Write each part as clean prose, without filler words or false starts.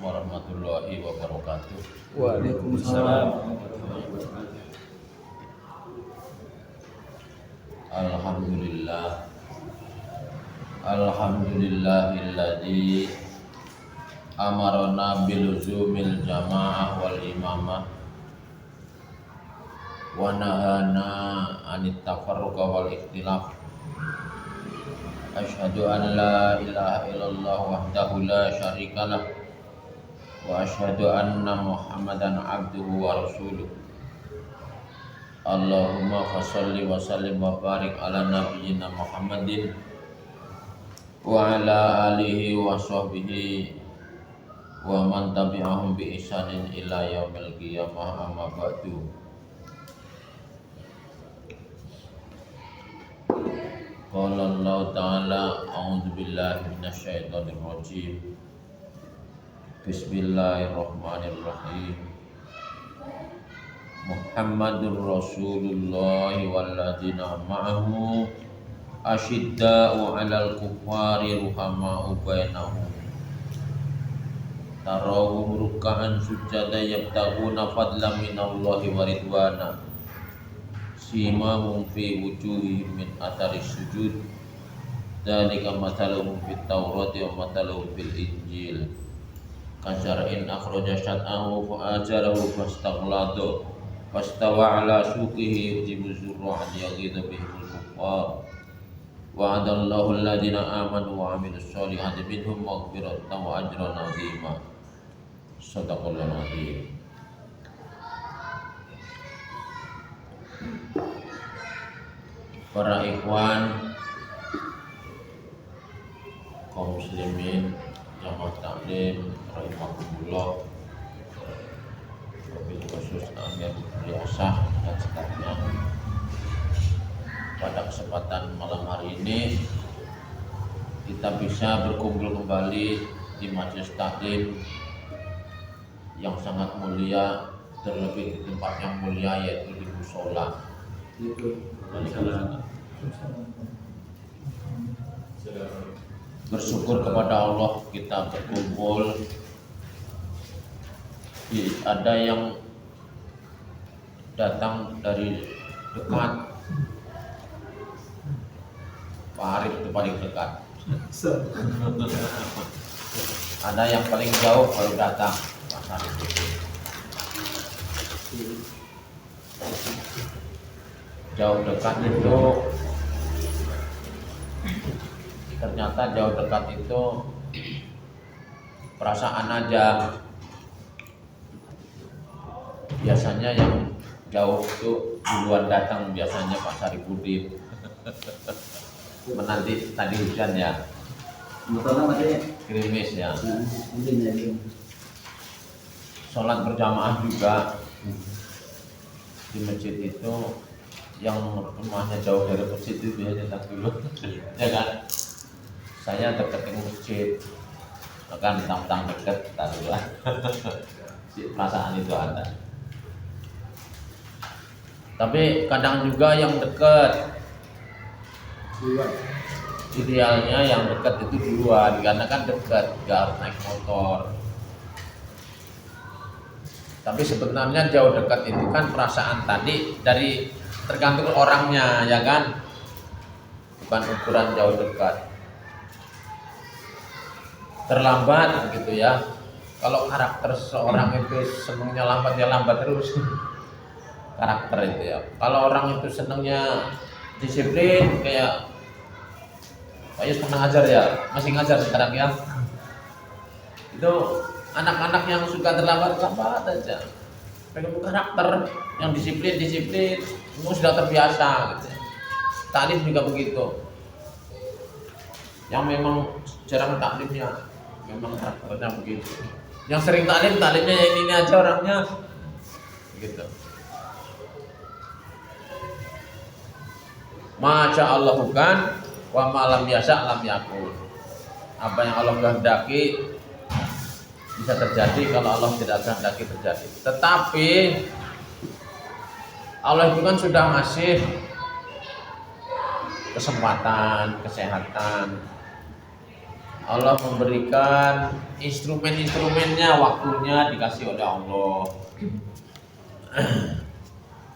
Warahmatullahi wabarakatuh. Waalaikumsalam. Alhamdulillah. Alhamdulillahilladzi amarna biluzumil jamaah wal imamah wa nahana anit tafarruqa wal ikhtilaf. Asyhadu an la ilaha illallah wahdahu la syarikalah wa asyhadu anna Muhammadan abduhu wa rasuluh. Allahumma fasholli wa sallim wa barik ala nabiyyina Muhammadin wa ala alihi wa sahbihi wa man tabi'ahum bi ihsanin ila yaumil qiyamah, amma ba'du. Qala Allah ta'ala, a'udzu billahi minasyaitonir rajim. Bismillahirrahmanirrahim. Muhammadur Rasulullah walladzina ma'ahu asyidda'u 'alal kuffari ruhama'u bainahum. Tarawhum ruk'an sujada yabtaghuna fadlan minallahi wa ridwana. Simahum fi wujuhihim min atharis sujud. Dzalika mathaluhum fit Taurati wa mathaluhum fil Injil. Kazar'in akhraja syat'ahu fa'azarahu fastaghladu fastawa ala suqihi yujibu zurru'an yaghidha bihimul kuffar. Wa'adallahu alladhina amanu wa 'amilus solihati minhum maghfiratan wa ajran 'azima. Shadaqallahul 'azim. Para ikhwan kaum muslimin jamaah taklim rahimakumullah, wabil khusus Amir Riasah dan stafnya. Pada kesempatan malam hari ini kita bisa berkumpul kembali di majelis taklim yang sangat mulia, terlebih di tempat yang mulia yaitu di mushola. Bersyukur kepada Allah kita berkumpul. Ada yang datang dari dekat, Pak Arif itu paling dekat. Ada yang paling jauh baru datang, Pak Arif. Jauh dekat itu ternyata jauh dekat itu perasaan aja. Biasanya yang jauh itu duluan datang, biasanya Pak Saripudin. Menanti tadi hujan ya, gerimis ya. Sholat berjamaah juga di masjid itu, yang rumahnya jauh dari masjid itu biasanya tak dulu, ya kan? Saya dekat dengan masjid, kan tentang dekat, tak dulu. Perasaan itu ada. Tapi kadang juga yang dekat, idealnya yang dekat itu duluan, karena kan dekat, nggak harus naik motor. Tapi sebenarnya jauh dekat itu kan perasaan tadi dari tergantung orangnya, ya kan? Bukan ukuran jauh dekat. Terlambat gitu ya. Kalau karakter seorang itu senangnya lambat, ya lambat terus. Karakter itu ya. Kalau orang itu senangnya disiplin, kayak senang ajar ya, masih ngajar sekarang ya. Itu anak-anak yang suka terlambat aja. Pengen karakter yang disiplin, semua sudah terbiasa gitu. Taklim juga begitu. Yang memang jarang taklimnya, memang karakternya begitu. Yang sering taklimnya yang ini aja orangnya gitu. Masya Allah bukan, wa malam biasa lam yakun. Apa yang Allah kehendaki bisa terjadi, kalau Allah tidak kehendaki terjadi. Tetapi Allah itu kan sudah ngasih kesempatan, kesehatan, Allah memberikan instrumen-instrumennya, waktunya dikasih oleh Allah.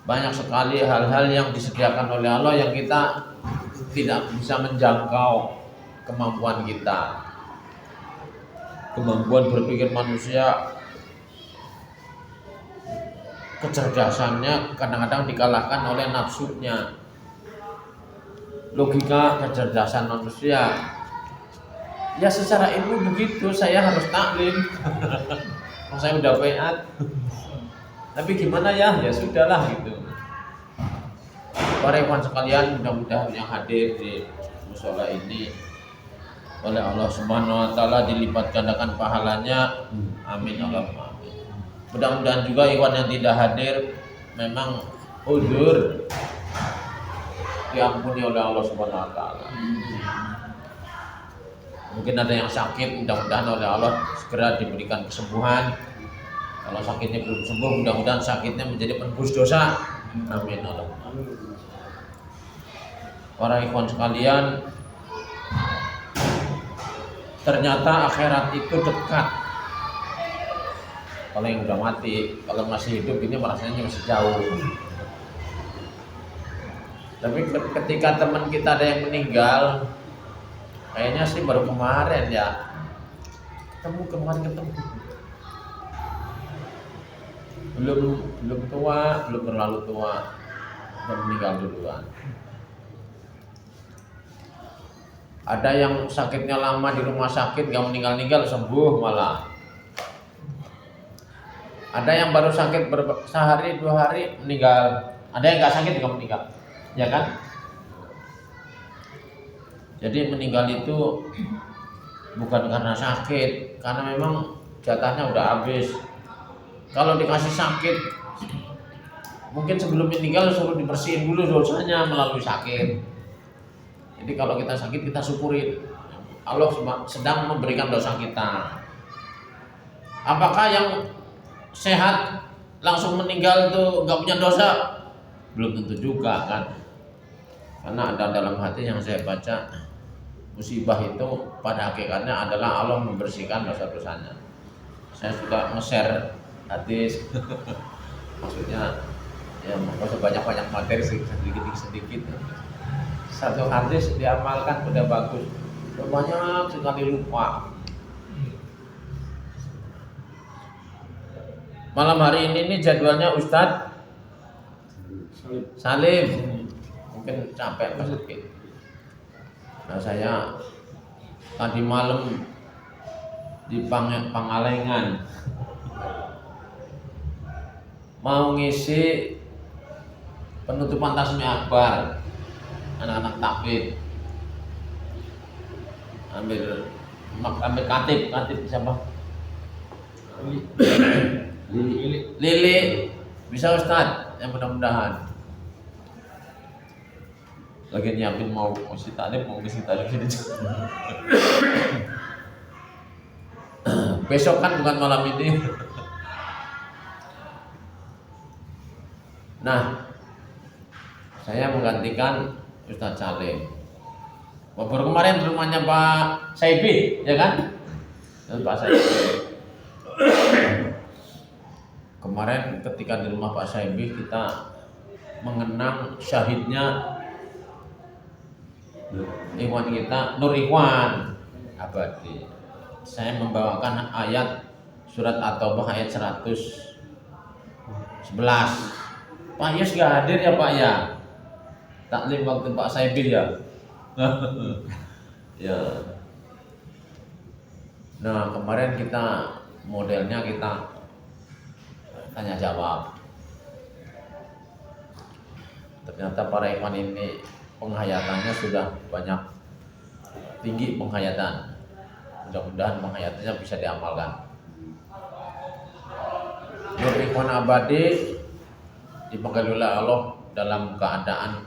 Banyak sekali hal-hal yang disediakan oleh Allah yang kita tidak bisa menjangkau kemampuan kita. Kemampuan berpikir manusia, kecerdasannya kadang-kadang dikalahkan oleh nafsunya. Logika kecerdasan manusia, ya secara ilmu begitu, saya harus taklim. Saya udah baiat, tapi gimana ya, ya sudahlah gitu. Para ikhwan sekalian, mudah-mudahan yang hadir di musola ini oleh Allah Subhanahu wa taala dilipat gandakan pahalanya. Amin Allahumma amin. Mudah-mudahan juga ikhwan yang tidak hadir memang uzur diampuni oleh Allah Subhanahu wa taala. Mungkin ada yang sakit, mudah-mudahan oleh Allah segera diberikan kesembuhan. Kalau sakitnya belum sembuh, mudah-mudahan sakitnya menjadi penebus dosa. Amin Allahumma amin. Para ikhwan sekalian, ternyata akhirat itu dekat. Kalau yang udah mati, kalau masih hidup ini rasanya masih jauh. Tapi ketika teman kita ada yang meninggal, kayaknya sih baru kemarin ya, ketemu. Belum tua, belum terlalu tua, udah meninggal duluan. Ada yang sakitnya lama di rumah sakit, gak meninggal-ninggal, sembuh malah. Ada yang baru sakit sehari 2 hari meninggal. Ada yang gak sakit juga meninggal, ya kan? Jadi meninggal itu bukan karena sakit, karena memang jatahnya udah habis. Kalau dikasih sakit, mungkin sebelum meninggal suruh dibersihin dulu dosanya melalui sakit. Jadi kalau kita sakit, kita syukurin Allah sedang memberikan dosa kita. Apakah yang sehat langsung meninggal itu gak punya dosa? Belum tentu juga kan. Karena ada dalam hati yang saya baca, musibah itu pada hakikatnya adalah Allah membersihkan dosa-dosanya. Saya suka nge-share hadis. Maksudnya ya nggak usah banyak-banyak materi, sedikit. Satu hadis diamalkan udah bagus. Banyak sekali lupa. Malam hari ini nih jadwalnya Ustadz Salim. Mungkin capek pas sakit. Nah saya tadi malam di Pangalengan mau ngisi penutupan Tasmi Akbar anak-anak takbir, ambil katib siapa? Lili bisa Ustadz, yang mudah-mudahan lagi nyiapin mau ngisi taklim gini. Besok kan bukan malam ini. Nah, saya menggantikan Ustadz Salim. Baru kemarin di rumahnya Pak Saibi, ya kan? Dan Pak Saibi. Kemarin ketika di rumah Pak Saibi kita mengenang syahidnya ikhwan kita, Nur Ikhwan Abadi. Saya membawakan ayat surat At-Taubah ayat 111. Pak Yus gak hadir ya Pak ya? Taklim waktu Pak Saibil ya. Ya. Nah kemarin kita modelnya kita tanya jawab. Ternyata para ikhwan ini penghayatannya sudah banyak, tinggi penghayatan. Mudah-mudahan penghayatannya bisa diamalkan. Nur Ikhwan Abadi dipanggil oleh Allah dalam keadaan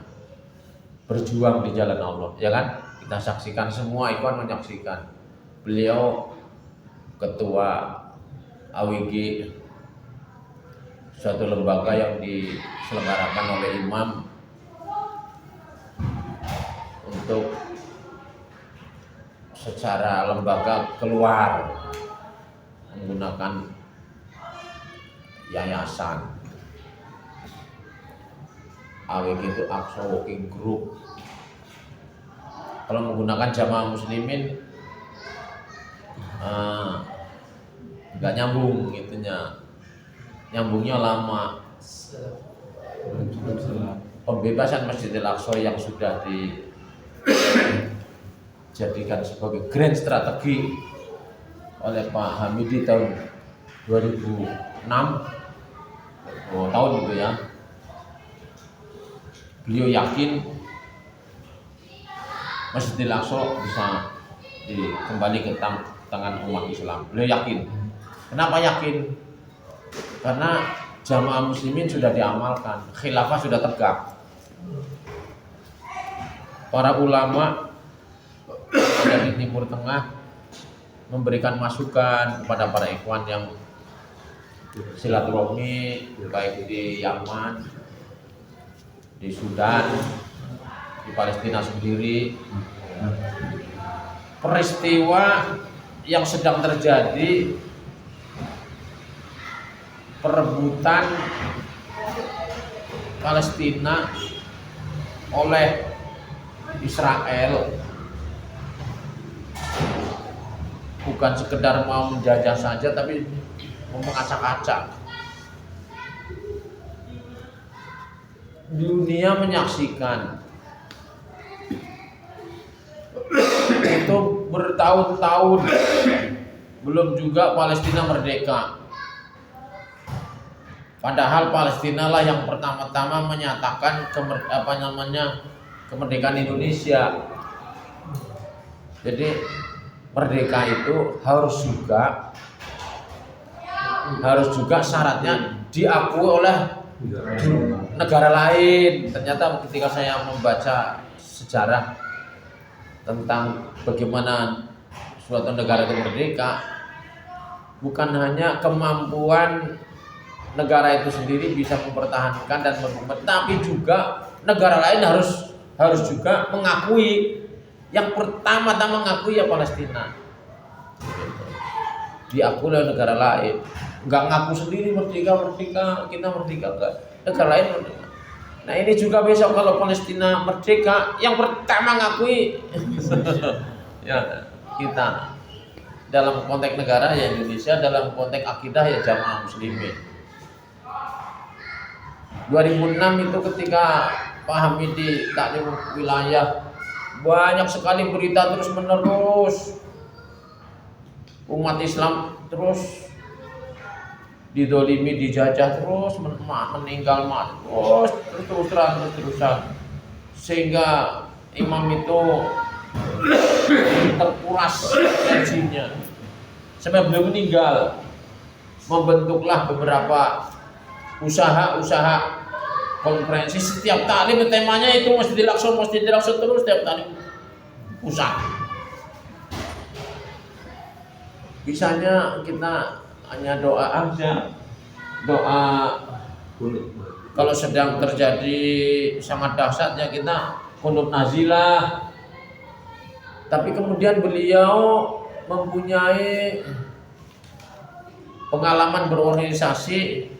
berjuang di jalan Allah, ya kan? Kita saksikan, semua ikhwan menyaksikan. Beliau ketua AWG, suatu lembaga yang diselenggarakan oleh imam untuk secara lembaga keluar menggunakan yayasan. AWG itu Aqsa Working Group. Kalau menggunakan Jamaah Muslimin nggak nyambung gitunya, nyambungnya lama. Pembebasan Masjidil Aqsa yang sudah dijadikan sebagai grand strategi oleh Pak Hamidi tahun 2006 tahun itu ya. Beliau yakin Masjidil Aqsa bisa kembali ke tangan umat Islam. Beliau yakin. Kenapa yakin? Karena Jamaah Muslimin sudah diamalkan, khilafah sudah tegak. Para ulama dari Timur Tengah memberikan masukan kepada para ikhwan yang silaturahmi baik di Yaman, di Sudan, di Palestina sendiri. Peristiwa yang sedang terjadi, perebutan Palestina oleh Israel, bukan sekedar mau menjajah saja tapi mau mengacak-acak. Dunia menyaksikan itu bertahun-tahun, belum juga Palestina merdeka. Padahal Palestina lah yang pertama-tama menyatakan kemerdekaan Indonesia. Jadi merdeka itu harus juga syaratnya diakui oleh negara lain. Ternyata ketika saya membaca sejarah tentang bagaimana suatu negara itu merdeka, bukan hanya kemampuan negara itu sendiri bisa mempertahankan dan berkembang, tapi juga negara lain harus juga mengakui. Yang pertama-tama mengakui ya Palestina, diakui oleh negara lain. Nggak ngaku sendiri merdeka kita merdeka, enggak, negara lain merdeka. Nah ini juga besok kalau Palestina merdeka, yang pertama ngakui ya kita. Dalam konteks negara ya Indonesia, dalam konteks akidah ya Jamaah Muslimin. 2006 itu ketika Pak Hamidi taklim wilayah, banyak sekali berita terus menerus, umat Islam terus didolimi, dijajah terus, meninggal terus-terusan, sehingga imam itu terkuras energinya sampai beliau meninggal. Membentuklah beberapa usaha konferensi, setiap taklim temanya itu Masjidil Aqsa terus, setiap taklim usaha. Bisanya kita hanya doa aja, doa. Kalau sedang terjadi sangat dahsyat ya kita qunut nazilah. Tapi kemudian beliau mempunyai pengalaman berorganisasi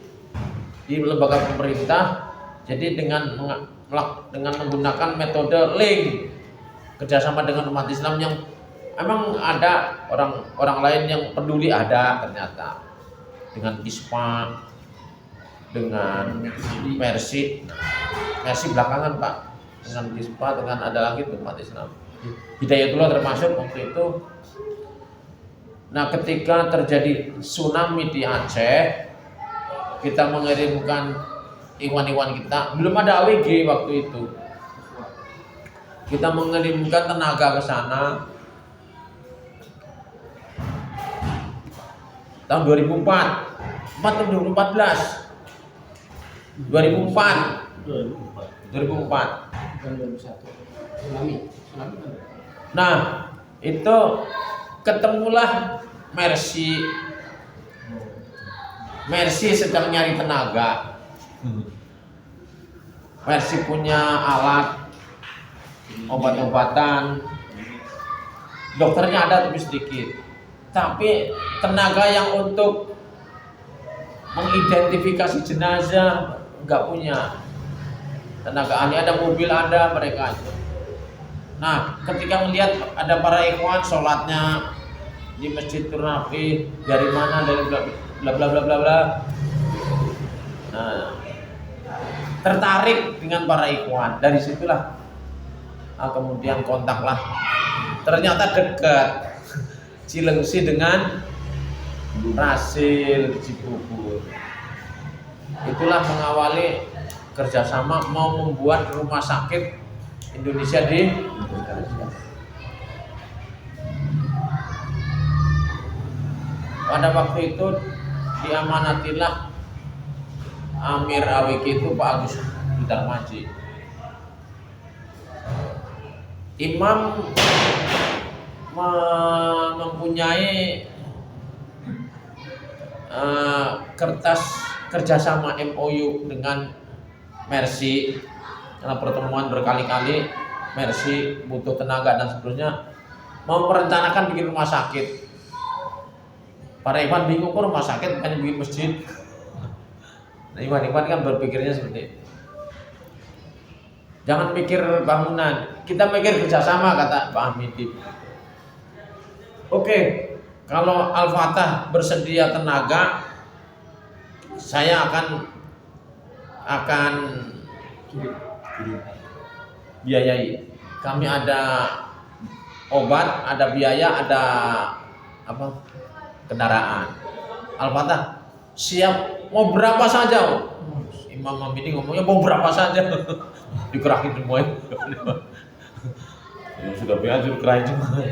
di lembaga pemerintah. Jadi dengan menggunakan metode link, kerjasama dengan umat Islam yang memang ada orang lain yang peduli, ada ternyata dengan ISPA, dengan Mersi belakangan Pak, dengan ISPA, dengan ada lagi umat Islam. Hidayatullah termasuk waktu itu. Nah ketika terjadi tsunami di Aceh, kita mengirimkan ikhwan-ikhwan kita, belum ada AWG waktu itu, kita mengirimkan tenaga ke sana tahun 2004 atau 2014. 2004. Nah, itu ketemulah Mersi sedang nyari tenaga. Mersi punya alat obat-obatan, dokternya ada tapi sedikit. Tapi tenaga yang untuk mengidentifikasi jenazah nggak punya. Tenaga ahli ada, mobil ada, mereka itu. Nah, ketika melihat ada para ikhwan sholatnya di masjid rapi, dari mana, dari bla bla bla bla bla bla. Nah, tertarik dengan para ikhwan, dari situlah kemudian kontaklah. Ternyata dekat Cilengsi dengan Rasil Cibubur. Itulah mengawali kerjasama mau membuat rumah sakit Indonesia di Indonesia. Pada waktu itu diamanatilah Amir AWG itu Pak Agus Darmaji. Imam mempunyai kertas kerjasama MOU dengan Mercy, karena pertemuan berkali-kali. Mercy butuh tenaga dan seterusnya, mau merencanakan bikin rumah sakit. Para ikhwan bingung, kok rumah sakit bukannya bikin masjid. Nah, ikhwan kan berpikirnya seperti itu. Jangan mikir bangunan, kita mikir kerjasama, kata Pak Hamidi. Oke, kalau Al-Fatah bersedia tenaga, saya akan biayai. Kami ada obat, ada biaya, ada kendaraan. Al-Fatah siap, mau berapa saja. Imam Hamidi ngomongnya mau berapa saja. Dikerahin semua. Sudah biasa dikerahin semua.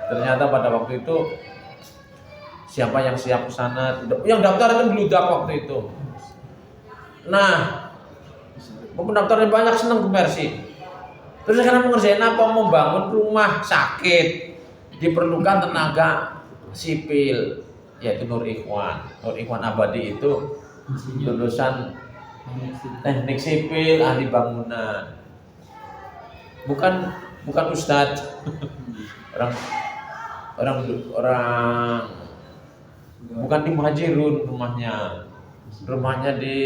Ternyata pada waktu itu siapa yang siap ke sana, yang daftar itu beludak waktu itu. Nah, pendaftarnya banyak, senang ke Mercy. Terus sekarang mengerjain apa? Membangun rumah sakit. Diperlukan tenaga sipil, yaitu Nur Ikhwan. Nur Ikhwan Abadi itu lulusan teknik sipil, ahli bangunan. Bukan ustadz. Orang bukan di Muhajirun rumahnya di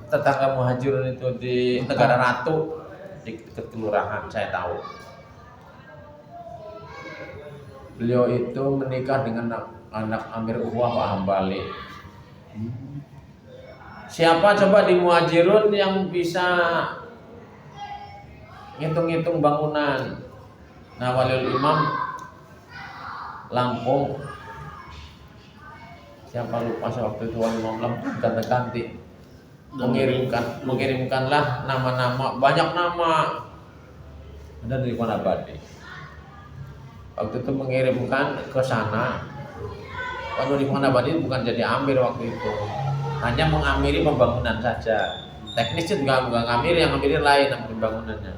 tetangga Muhajirun itu di Negara Ratu, di dekat kelurahan, saya tahu. Beliau itu menikah dengan anak Amir Uwah Pak Hambali. Siapa coba di Muhajirun yang bisa ngitung-ngitung bangunan? Nah, Waliul Imam Lampung, siapa lupa saya waktu itu, Wali Imam Lampung ganti-ganti mengirimkanlah nama-nama, banyak nama, ada dari Ikhwan Abadi. Waktu itu mengirimkan ke sana. Kalau di Ikhwan Abadi bukan jadi amir waktu itu, hanya mengamiri pembangunan saja. Teknisnya juga bukan ngamiri, yang ngamiri lain, ngamiri bangunannya.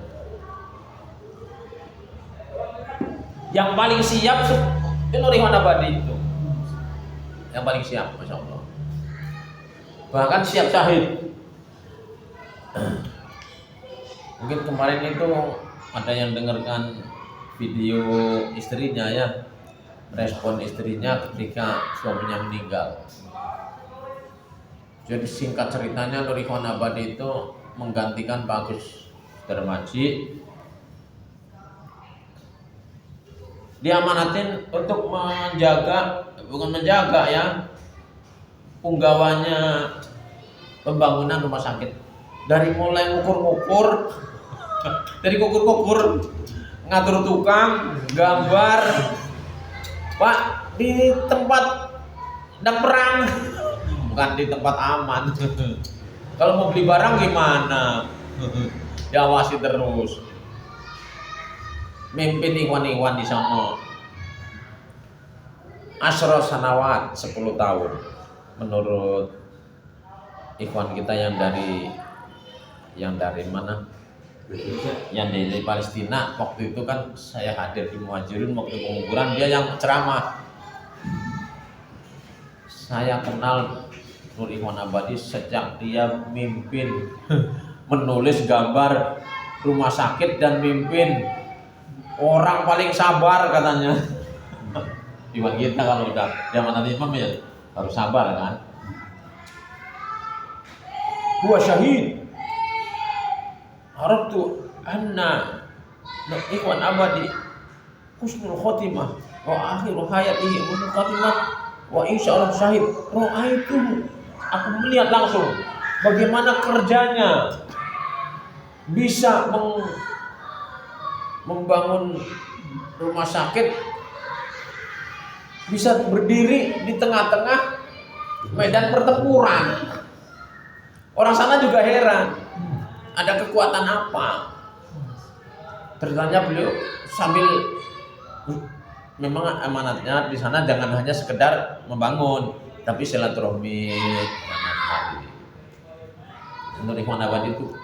Yang paling siap itu Nur Ikhwan Abadi itu, yang paling siap, masya Allah. Bahkan siap syahid. Mungkin kemarin itu ada yang dengarkan video istrinya ya, respon istrinya ketika suaminya meninggal. Jadi singkat ceritanya, Nur Ikhwan Abadi itu menggantikan Pak Agus Darmaji. Diamanatin untuk bukan menjaga ya, punggawanya pembangunan rumah sakit. Dari mulai ngukur-ngukur, ngatur tukang, gambar. Pak, di tempat ada perang, bukan di tempat aman. Kalau mau beli barang gimana? Diawasi terus. Mimpin ikhwan-ikhwan di sana. Asyra sanawat, 10 tahun. Menurut ikhwan kita yang dari mana? Yang dari Palestina. Waktu itu kan saya hadir di Muhajirun waktu penguburan, dia yang ceramah. Saya kenal Nur Ikhwan Abadi sejak dia mimpin menulis gambar rumah sakit dan mimpin orang paling sabar katanya. Iwan kita kalau udah zaman imam ya harus sabar kan. Gua syahid. Arabtu anna ikhwan abadi husnul khotimah wa akhiru hayatihi husnul khotimah wa insyaallah syahid. Ra'aitu, aku melihat langsung bagaimana kerjanya bisa membangun rumah sakit, bisa berdiri di tengah-tengah medan pertempuran. Orang sana juga heran, ada kekuatan apa? Ternyata beliau sambil memang amanatnya di sana jangan hanya sekedar membangun, tapi silaturahmi. Nur Ikhwan Abadi itu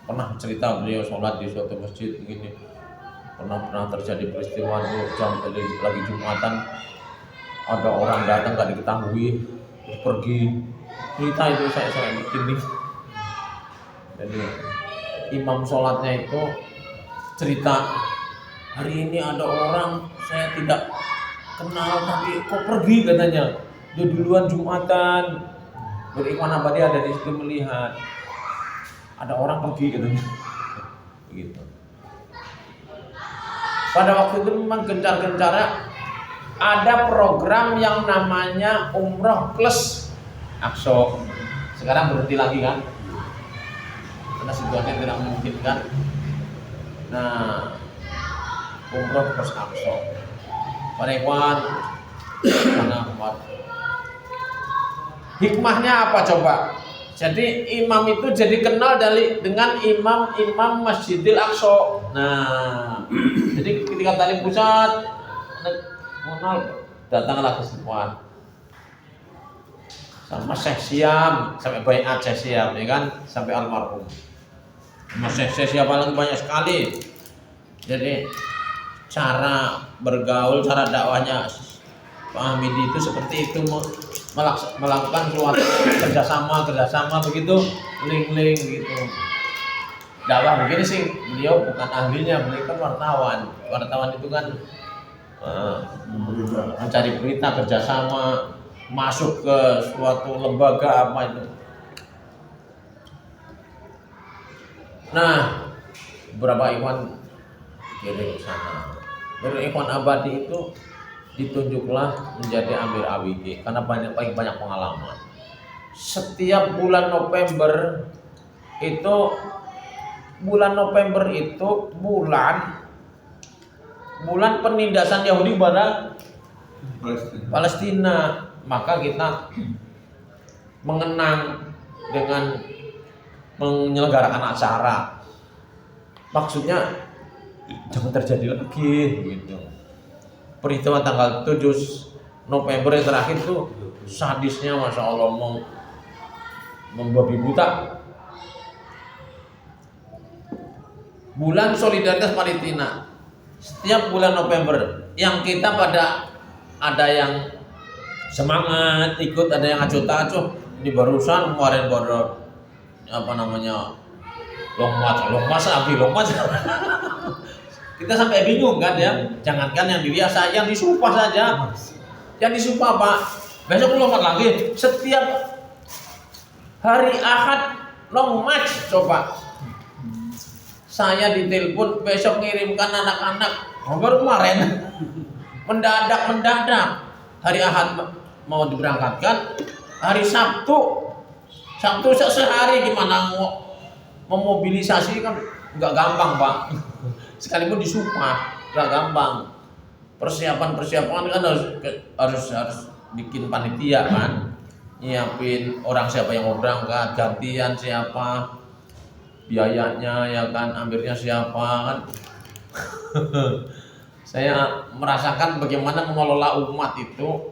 pernah cerita beliau sholat di suatu masjid begini, pernah terjadi peristiwa jam lagi Jumatan, ada orang datang gak diketahui terus pergi. Cerita itu saya bikin nih. Jadi imam sholatnya itu cerita, hari ini ada orang saya tidak kenal tapi kok pergi katanya, dia duluan Jumatan. Nur Ikhwan Abadi ada di situ melihat ada orang pergi katanya. Begitu. Pada waktu itu memang gencar-gencarnya ada program yang namanya umroh plus Aqsa. Sekarang berhenti lagi kan, karena situasinya tidak memungkinkan. Nah, umroh plus Aqsa. Para ikhwan, karena hikmahnya apa coba? Jadi imam itu jadi kenal dengan imam Masjidil Aqsa. Nah, jadi ketika tadi pusat mengenal, datanglah ke Sifwan sama Syekh Siam, sampai baiat Syekh Siam, ya kan, sampai almarhum. Syekh Siam paling banyak sekali. Jadi cara bergaul, cara dakwahnya Pak Hamidi itu seperti itu, melakukan suatu kerjasama begitu, link gitu. Dakwah begini sih, beliau bukan ahlinya, beliau kan wartawan. Wartawan itu kan mencari berita, kerjasama, masuk ke suatu lembaga apa itu. Nah, beberapa ikhwan kirim ke sana. Dari Ikhwan Abadi itu ditunjuklah menjadi Amir AWG karena paling banyak pengalaman. Setiap bulan November itu bulan penindasan Yahudi pada Palestina. Maka kita mengenang dengan menyelenggarakan acara. Maksudnya jangan terjadi lagi gitu. Peristiwa tanggal 7 November yang terakhir itu sadisnya Masya Allah, mau membabi buta. Bulan Solidaritas Palestina, setiap bulan November yang kita pada ada yang semangat ikut, ada yang acuh-acuh. Di barusan kemarin baru apa namanya long march kita sampai bingung kan ya, jangankan yang biasa, yang disumpah saja, yang disumpah Pak, besok long march lagi, setiap hari Ahad long march. Coba saya ditelepon besok ngirimkan anak-anak, baru kemarin mendadak hari Ahad mau diberangkatkan, hari Sabtu sehari gimana mau memobilisasi kan nggak gampang Pak, sekalipun disumpah nggak gampang. Persiapan kan harus bikin panitia kan, nyiapin orang siapa yang mau berangkat, gantian siapa, biayanya ya kan, amirnya siapa kan. Saya merasakan bagaimana mengelola umat itu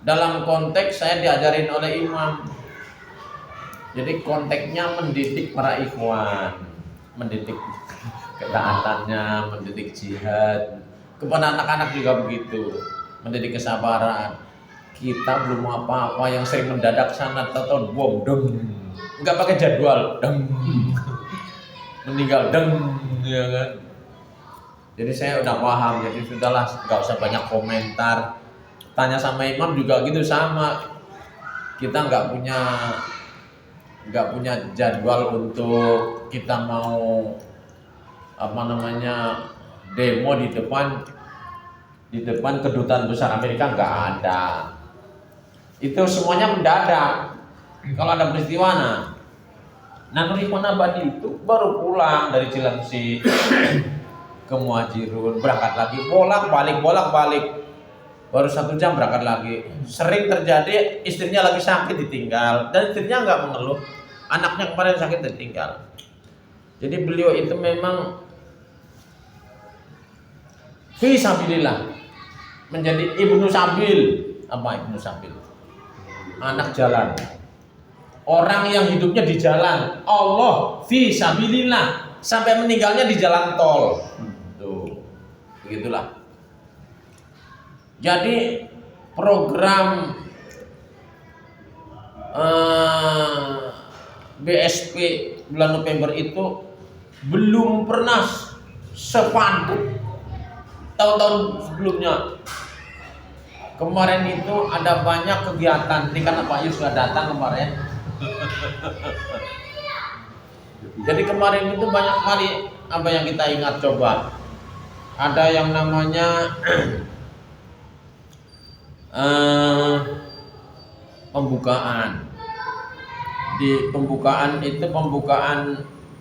dalam konteks saya diajarin oleh imam. Jadi konteksnya mendidik para ikhwan, mendidik ketaatannya, mendidik jihad. Kepada anak-anak juga begitu, mendidik kesabaran. Kita belum apa-apa yang sering mendadak sana atau bom deng, nggak pakai jadwal deng, meninggal deng, ya kan. Jadi saya udah paham, jadi sudahlah nggak usah banyak komentar. Tanya sama imam juga gitu sama. Kita nggak punya jadwal untuk kita mau apa namanya demo di depan kedutaan besar Amerika, nggak ada. Itu semuanya mendadak. Kalau ada peristiwa, nah Rifwan Abadi itu baru pulang dari Cilengsi ke Muhajirun, berangkat lagi bolak balik, baru 1 jam berangkat lagi. Sering terjadi istrinya lagi sakit ditinggal, dan istrinya nggak mengeluh, anaknya kemarin sakit ditinggal. Jadi beliau itu memang fisabilillah, menjadi ibnu sabil. Apa ibnu sabil? Anak jalan, orang yang hidupnya di jalan Allah, fisabilillah, sampai meninggalnya di jalan tol. Tuh, begitulah. Jadi program BSP bulan November itu belum pernah sepadat tahun-tahun sebelumnya. Kemarin itu ada banyak kegiatan. Ini kan Pak Yus sudah datang kemarin. Jadi kemarin itu banyak kali apa yang kita ingat coba. Ada yang namanya pembukaan. Di pembukaan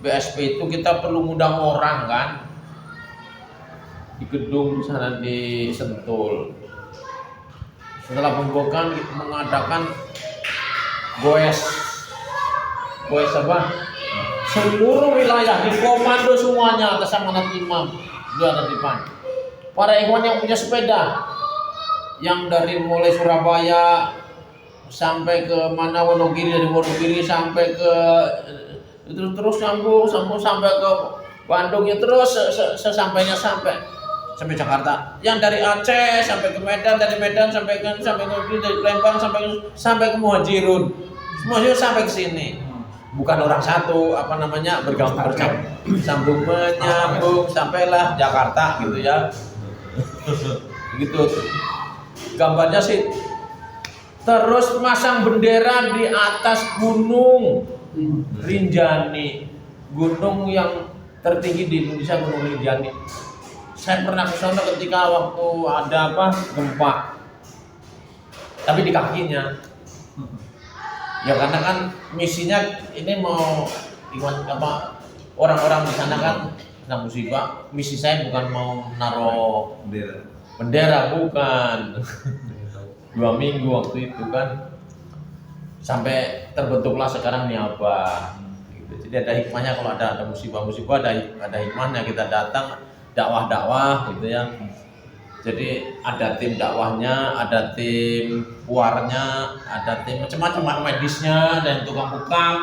BSP itu kita perlu ngundang orang kan. Di gedung di sana di Sentul. Setelah pembukaan mengadakan goes apa? Seluruh wilayah dikomando semuanya atas amanat imam di depan. Para ikhwan yang punya sepeda, yang dari mulai Surabaya sampai ke mana Wonogiri, dari Wonogiri sampai ke itu terus sambung sampai ke Bandung, ya terus sesampainya sampai Jakarta. Yang dari Aceh sampai ke Medan, dari Medan sampai ke dari Lembang sampai ke Muhajirun. Semuanya sampai ke sini. Bukan orang satu, bergabung sambung menyambung sampailah Jakarta gitu ya. Begitu. Gambarnya sih. Terus masang bendera di atas Gunung Rinjani, gunung yang tertinggi di Indonesia, Gunung Rinjani. Saya pernah ke sana ketika waktu ada gempa, tapi di kakinya. Ya karena kan misinya ini mau orang-orang di sana kan kena musibah. Misi saya bukan mau naruh bendera bukan. 2 minggu waktu itu kan, sampai terbentuklah sekarang Niabah. Gitu. Jadi ada hikmahnya kalau ada musibah-musibah, ada hikmahnya kita datang dakwah gitu ya. Jadi ada tim dakwahnya, ada tim puarnya, ada tim macam-macam medisnya dan tukang hukam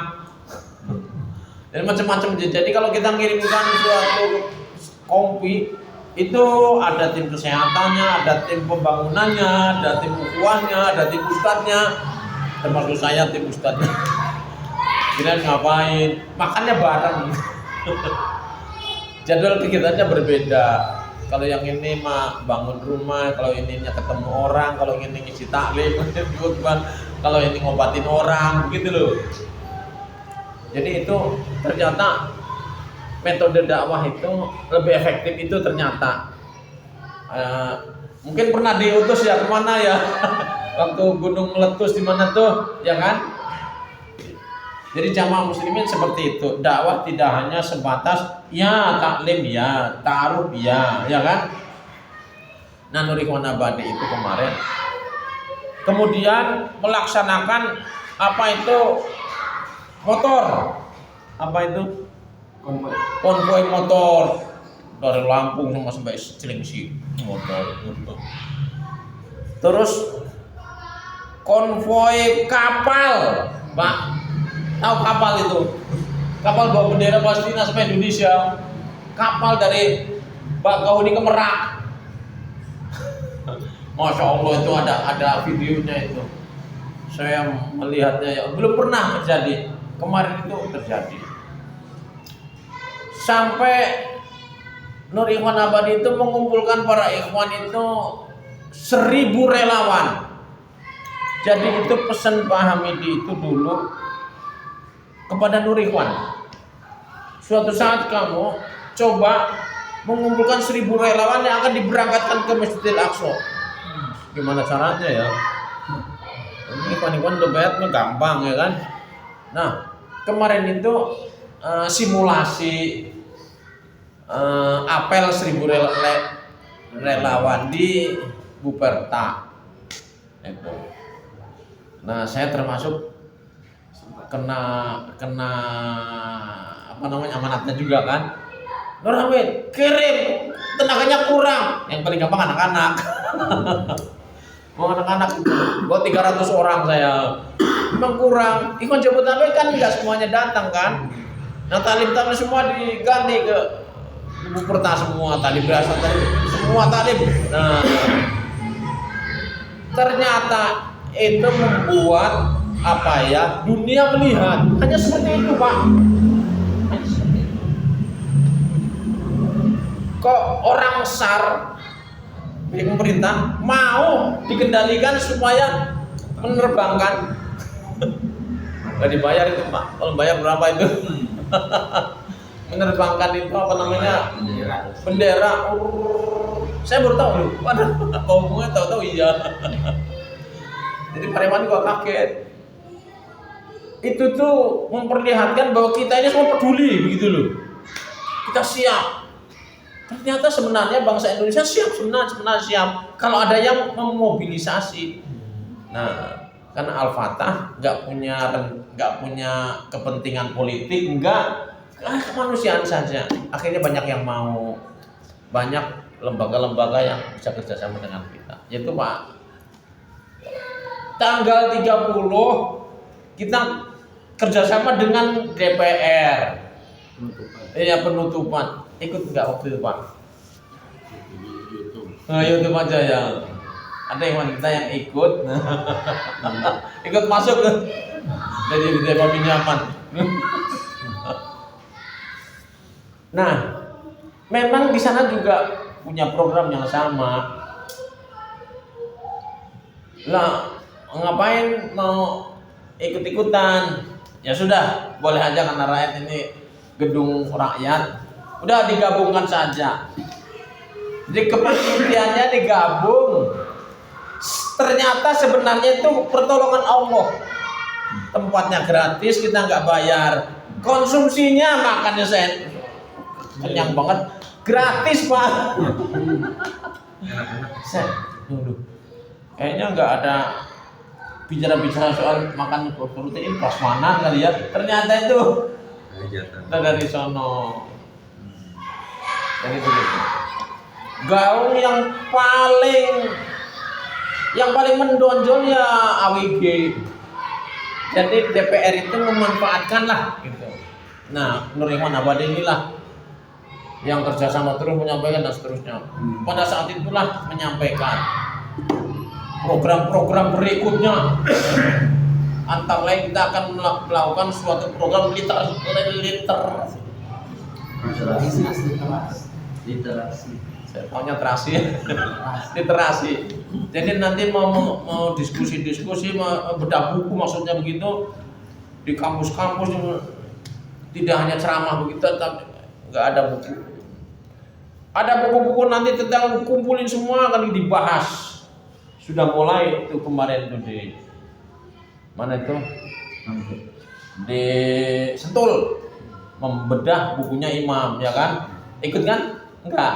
dan macam-macam. Jadi kalau kita ngirimkan suatu kompi itu ada tim kesehatannya, ada tim pembangunannya, ada tim ukhuwahnya, ada tim ustadznya, termasuk saya tim ustadznya. Kira ngapain? Makannya bareng. Jadwal kegiatannya berbeda. Kalau yang ini mah bangun rumah, kalau ininya ketemu orang, kalau ini ngisi taklim, kalau ini ngobatin orang, begitu loh. Jadi itu ternyata metode dakwah itu lebih efektif itu ternyata. Mungkin pernah diutus ya kemana ya? Waktu gunung meletus di mana tuh, ya kan? Jadi jamaah muslimin seperti itu. Dakwah tidak hanya sebatas ya taklim ya, ta'aruf ya kan? Nah, Nur Ikhwan Abadi itu kemarin kemudian melaksanakan motor. Apa itu? Konvoi motor dari Lampung sampai Cilengsi motor. Terus konvoi kapal, Pak. Tahu kapal itu? Kapal bawa bendera Palestina sampai Indonesia. Kapal dari Bakauheni ke Merak. Masya Allah, itu ada videonya itu. Saya melihatnya ya, belum pernah terjadi. Kemarin itu terjadi. Sampai Nur Ikhwan Abadi itu mengumpulkan para ikhwan itu 1000 relawan. Jadi itu pesan Pak Hamidi itu dulu kepada Nur Ikhwan. Suatu saat kamu coba mengumpulkan 1000 relawan yang akan diberangkatkan ke Masjidil Aqsa. Gimana caranya ya? Ini ikhwan-ikhwan udah bayarnya gampang ya kan? Nah, kemarin itu simulasi apel 1000 relawan di Buperta itu. Nah, saya termasuk kena apa namanya amanatnya juga kan. Nur Hamid kirim, tenaganya kurang. Yang paling gampang anak-anak. Mau anak-anak itu, buat 300 orang saya. Memang kurang. Ikhwan Jabodetabek kan nggak semuanya datang kan. Nah, talib-talib semua diganti ke Buperta semua, talib berasal talib semua talib. Nah, ternyata itu membuat apa ya, dunia melihat hanya seperti itu Pak. Kok orang SAR pemerintah mau dikendalikan supaya menerbangkan, nggak dibayar itu Pak. Kalau bayar berapa itu? Menerbangkan itu apa namanya, bendera. Saya baru tahu loh. Waduh, ngomongnya tahu-tahu iya. Jadi Pareman juga kaget. Itu tuh memperlihatkan bahwa kita ini semua peduli begitu loh. Kita siap. Ternyata sebenarnya bangsa Indonesia siap, sebenarnya siap. Kalau ada yang memobilisasi. Nah, karena Al-Fatah nggak punya kepentingan politik, kemanusiaan saja. Akhirnya banyak yang mau, banyak lembaga-lembaga yang bisa kerjasama dengan kita. Yaitu Pak, tanggal 30 kita kerjasama dengan DPR. Iya, penutupan. Ikut nggak waktu itu Pak? Nah, YouTube aja ya. Ada yang wanita yang ikut, ikut masuk dari DPR pinjaman. Nah, memang di sana juga punya program yang sama. Lah, ngapain mau ikut-ikutan? Ya sudah, boleh aja karena rakyat ini gedung rakyat. Udah digabungkan saja. Jadi kepentingannya digabung. Ternyata sebenarnya itu pertolongan Allah. Tempatnya gratis, kita nggak bayar. Konsumsinya makannya saya kenyang banget, gratis Pak. Kayaknya nggak ada bicara-bicara soal makan protein prasmanan kali ya. Ternyata itu dari sono. Jadi begitu. Gaung yang paling menonjol ya AWG. Jadi DPR itu memanfaatkan lah gitu. Nah, Nur Ikhwan Abadi inilah yang kerjasama terus menyampaikan dan seterusnya. Pada saat itulah menyampaikan program-program berikutnya. Antara lain kita akan melakukan suatu program literasi. Saya maunya terasi. Literasi. Jadi nanti mau diskusi-diskusi, bedah buku maksudnya begitu di kampus-kampus, tidak hanya ceramah begitu, tapi nggak ada buku. Ada buku-buku nanti tentang kumpulin semua akan dibahas. Sudah mulai itu kemarin tuh di mana itu? Di Sentul, membedah bukunya Imam, ya kan? Ikut kan? Enggak.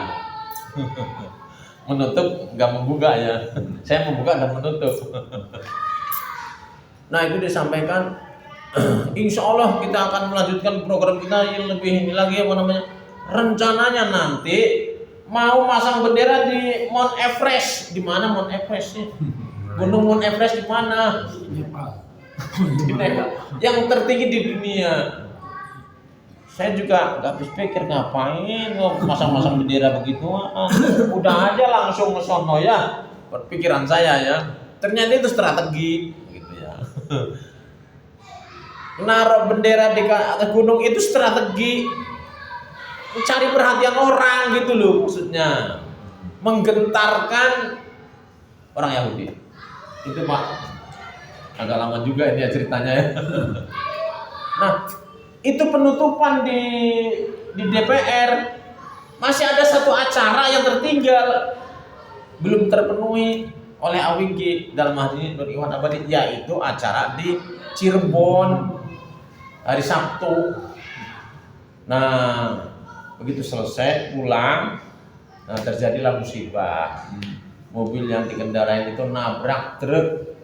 Menutup, enggak membuka ya. Saya membuka dan menutup. Nah, itu disampaikan. Insya Allah kita akan melanjutkan program kita yang lebih ini lagi, apa namanya? Rencananya nanti mau masang bendera di Mount Everest. Di mana Mount Everest sih? Gunung Mount Everest di mana? Yang tertinggi di dunia. Saya juga nggak habis pikir ngapain masang-masang bendera begitu. Udah aja langsung ke sono ya. Pikiran saya ya. Ternyata itu strategi gitu ya. Naruh bendera di gunung itu strategi. mencari perhatian orang gitu loh maksudnya, menggentarkan orang Yahudi. Itu Pak, agak lama juga ini ya ceritanya ya. Nah, itu penutupan di DPR. Masih ada satu acara yang tertinggal, belum terpenuhi oleh AWG, dalam hal ini Nur Ikhwan Abadi, yaitu acara di Cirebon hari Sabtu. Nah, begitu selesai pulang, nah terjadilah musibah. Mobil yang dikendarain itu nabrak truk.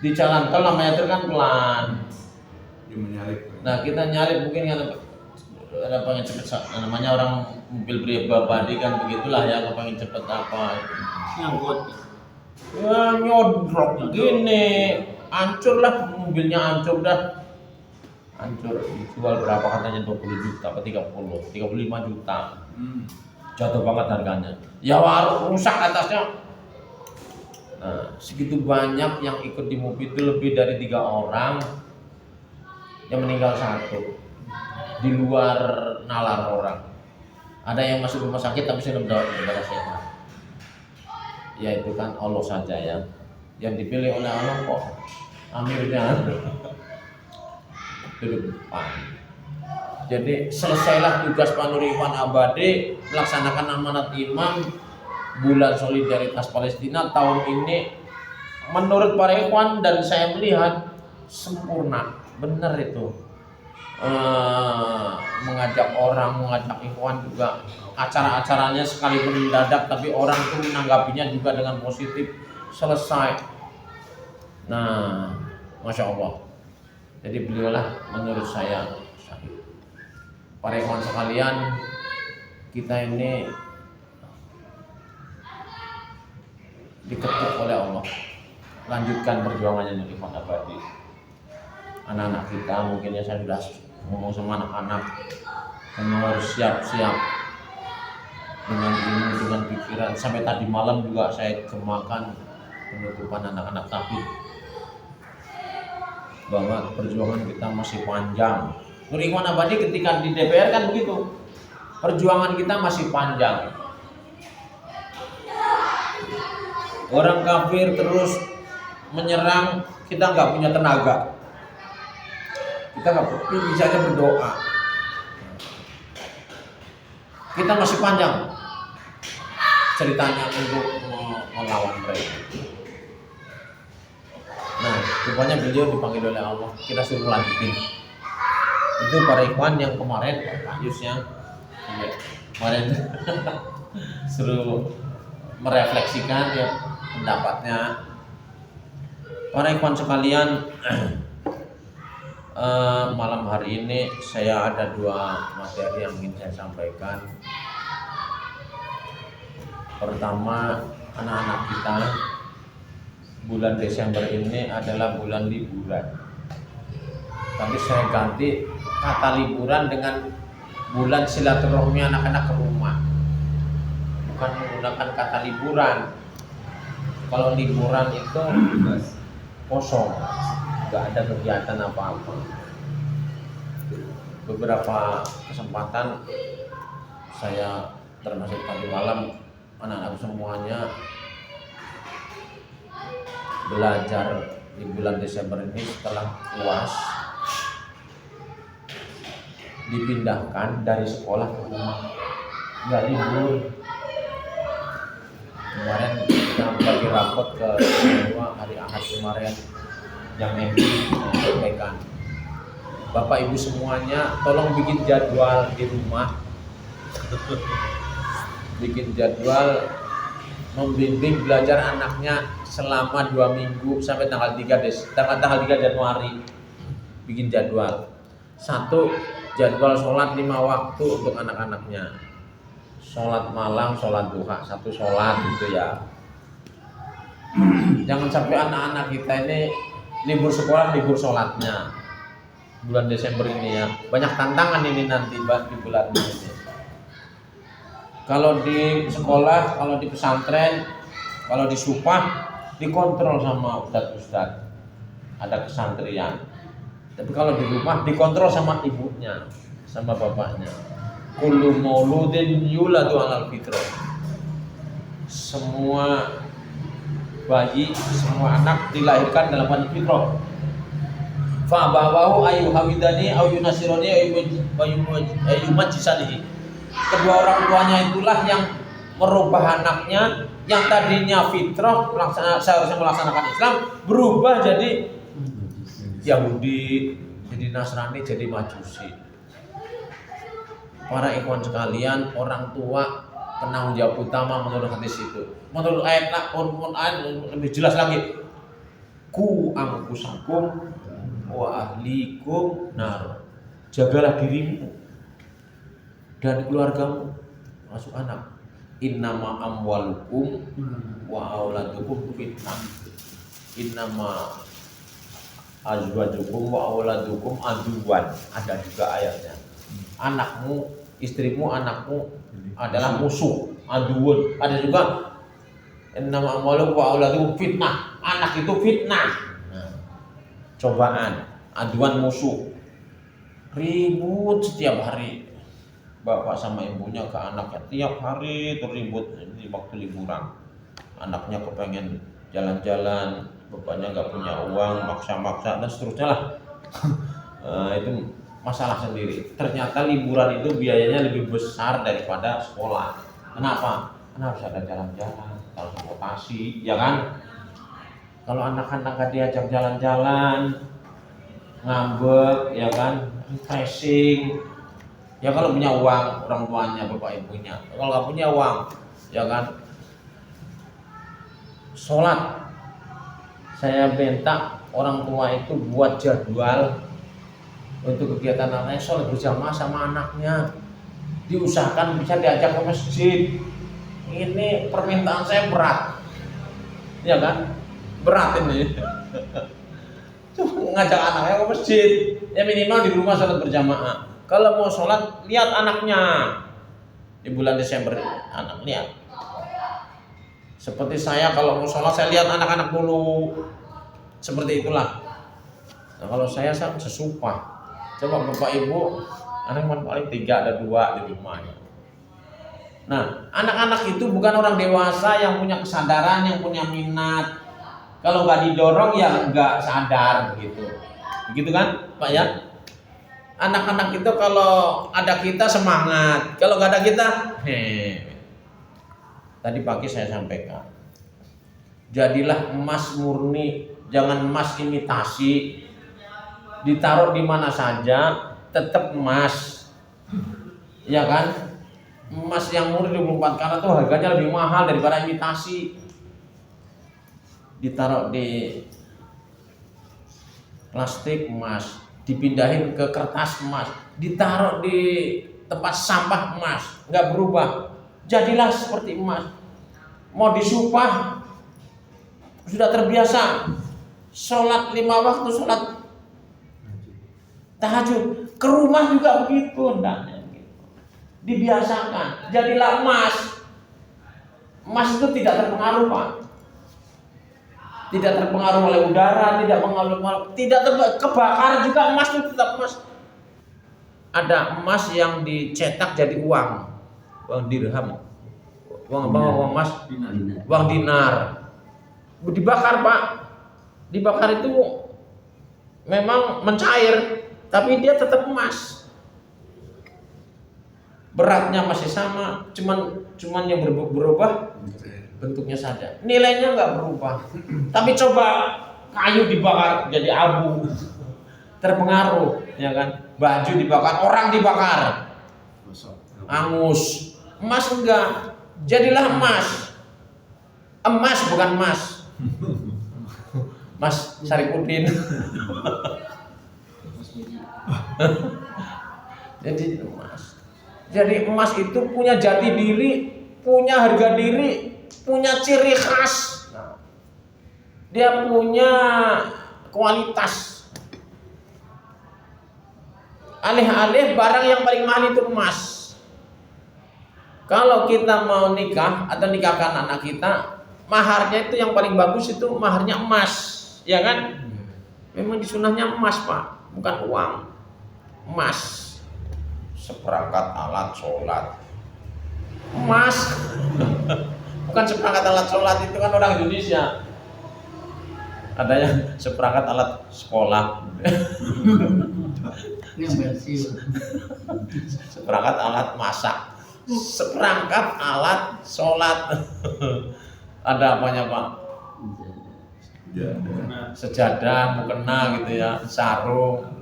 Di jalan tol namanya truk kan pelan. Nah, kita nyalip mungkin kan ada pengen cepet, namanya orang mobil pribadi kan begitulah ya, pengen cepet apa Nyangkut. ya, nyodrok gini, hancur lah mobilnya, hancur dah, hancur. Dijual berapa katanya, 20 juta apa 35 juta, jatuh banget harganya ya, warung rusak atasnya. Nah, segitu banyak yang ikut di mobil itu, lebih dari 3 orang, yang meninggal 1, di luar nalar orang. Ada yang masuk rumah sakit tapi sudah benar sehat. Ya itu kan Allah saja ya, yang dipilih oleh Allah kok amirnya duduk depan. Jadi selesailah tugas Pak Nur Ikhwan Abadi melaksanakan amanat imam bulan solidaritas Palestina tahun ini. Menurut para ikhwan dan saya melihat sempurna, benar itu. Mengajak orang, mengajak ikhwan juga, acara-acaranya sekalipun mendadak tapi orang itu menanggapinya juga dengan positif, selesai. Nah, Masya Allah. Jadi beliaulah menurut saya, para ikhwan sekalian, kita ini diketuk oleh Allah. Lanjutkan perjuangannya Nur Ikhwan Abadi. Anak-anak kita mungkin ya, saya sudah ngomong sama anak-anak, kamu harus siap-siap dengan ilmu, dengan pikiran. Sampai tadi malam juga saya gemakan penutupan anak-anak tahfidz bahwa perjuangan kita masih panjang. Nur Ikhwan Abadi ketika di DPR kan begitu, perjuangan kita masih panjang. Orang kafir terus menyerang, kita nggak punya tenaga, kita nggak bisa aja berdoa. Kita masih panjang ceritanya untuk melawan mereka. Nah, rupanya beliau dipanggil oleh Allah, kita suruh lanjutin. Itu para ikhwan yang kemarin, Pak Yus yang kemarin suruh merefleksikan ya pendapatnya. Para ikhwan sekalian, malam hari ini saya ada 2 materi yang ingin saya sampaikan. Pertama, anak-anak kita bulan Desember ini adalah bulan liburan. Tapi saya ganti kata liburan dengan bulan silaturahmi anak-anak ke rumah. Bukan menggunakan kata liburan. Kalau liburan itu kosong, nggak ada kegiatan apa-apa. Beberapa kesempatan saya, termasuk tadi malam, anak-anak semuanya belajar di bulan Desember ini. Setelah UAS dipindahkan dari sekolah ke rumah, nggak libur. Kemarin kita bagi rapot ke semua hari Ahad kemarin yang MD sampaikan, Bapak Ibu semuanya tolong bikin jadwal di rumah, bikin jadwal membimbing belajar anaknya selama 2 minggu sampai tanggal 3 Januari. Bikin jadwal. 1, jadwal sholat 5 waktu untuk anak-anaknya. Sholat malam, sholat duha, 1 sholat gitu ya. Jangan sampai anak-anak kita ini libur sekolah, libur sholatnya bulan Desember ini ya. Banyak tantangan ini nanti di bulan ini. Kalau di sekolah, kalau di pesantren, kalau di supah dikontrol sama ustadz-ustadz, ada kesantrian. Tapi kalau di rumah dikontrol sama ibunya, sama bapaknya. kullu mauludin yuladu 'alal fitrah. Semua bayi, semua anak dilahirkan dalam keadaan fitrah. Fa bawahu ayu hamidani ayu nasironi ayu majisani. Kedua orang tuanya itulah yang merubah anaknya yang tadinya fitrah seharusnya melaksanakan Islam berubah jadi Yahudi, jadi Nasrani, jadi Majusi. Para ikhwan sekalian, orang tua penanggung jawab utama menurut hadis itu. Menurut ayat lebih jelas lagi. Ku angkusakum wa ahlikum nar. Jagalah dirimu dan keluargamu, masuk anak. Innama amwalukum wa auladukum fitnah. Innama azwajukum wa auladukum aduwan. Ada juga ayatnya. Anakmu, istrimu, anakmu adalah musuh, aduun. Ada juga innama amwalukum wa auladukum fitnah. Anak itu fitnah. Cobaan, aduan musuh. Ribut setiap hari. Bapak sama ibunya ke anaknya tiap hari terribut di waktu liburan. Anaknya kepengen jalan-jalan, bapaknya nggak punya uang, maksa-maksa dan seterusnya lah. Itu masalah sendiri. Ternyata liburan itu biayanya lebih besar daripada sekolah. Kenapa? Karena harus ada jalan-jalan, transportasi, ya kan? Kalau anak-anak gak diajak jalan-jalan, ngambek, ya kan, refreshing. Ya kalau punya uang orang tuanya, bapak ibunya. Kalau nggak punya uang, ya kan. Sholat, saya minta orang tua itu buat jadwal untuk kegiatan anaknya sholat berjamaah sama anaknya. Diusahakan bisa diajak ke masjid. Ini permintaan saya berat, ya kan? Berat ini. Ngajak anaknya ke masjid, ya minimal di rumah sholat berjamaah. Kalau mau sholat, lihat anaknya. Di bulan Desember, anak lihat. Seperti saya kalau mau sholat, saya lihat anak-anak dulu. Seperti itulah. Nah, kalau saya sesumpah. Coba bapak ibu, anak paling 3 ada 2 di rumahnya. Nah, anak-anak itu bukan orang dewasa yang punya kesadaran, yang punya minat. Kalau nggak didorong ya nggak sadar begitu. Begitu kan, Pak ya? Anak-anak itu kalau ada kita semangat, kalau nggak ada kita, Tadi pagi saya sampaikan, jadilah emas murni, jangan emas imitasi. Ditaruh di mana saja, tetap emas, ya kan? Emas yang murni 24 karat itu harganya lebih mahal daripada imitasi. Ditaruh di plastik emas, dipindahin ke kertas emas, ditaruh di tempat sampah emas, nggak berubah. Jadilah seperti emas. Mau disumpah sudah terbiasa sholat 5 waktu, sholat tahajud, ke rumah juga begitu, hendaknya dibiasakan. Jadilah emas. Emas itu tidak terpengaruh, Pak. Tidak terpengaruh oleh udara, tidak kebakar juga, emas itu tetap emas. Ada emas yang dicetak jadi uang dirham, uang emas, uang dinar. Dibakar, Pak. Dibakar itu memang mencair, tapi dia tetap emas. Beratnya masih sama, cuman yang berubah bentuknya saja. Nilainya nggak berubah. Tapi coba kayu dibakar jadi abu, terpengaruh, ya kan? Baju dibakar, orang dibakar, angus. Emas enggak. Jadilah emas. Emas bukan emas. Mas Saripudin. Jadi emas. Jadi emas itu punya jati diri, punya harga diri, punya ciri khas. Dia punya kualitas. Alih-alih barang yang paling mahal itu emas. Kalau kita mau nikah atau nikahkan anak kita, maharnya itu yang paling bagus itu maharnya emas, ya kan? Memang disunahnya emas, Pak, bukan uang. Emas. seperangkat alat sholat. Emas. Bukan seperangkat alat sholat, itu kan orang Indonesia. Adanya seperangkat alat sekolah. Ini yang versi. Seperangkat alat masak. Seperangkat alat sholat. Ada apanya Pak? Sejadah, mukena gitu ya, sarung.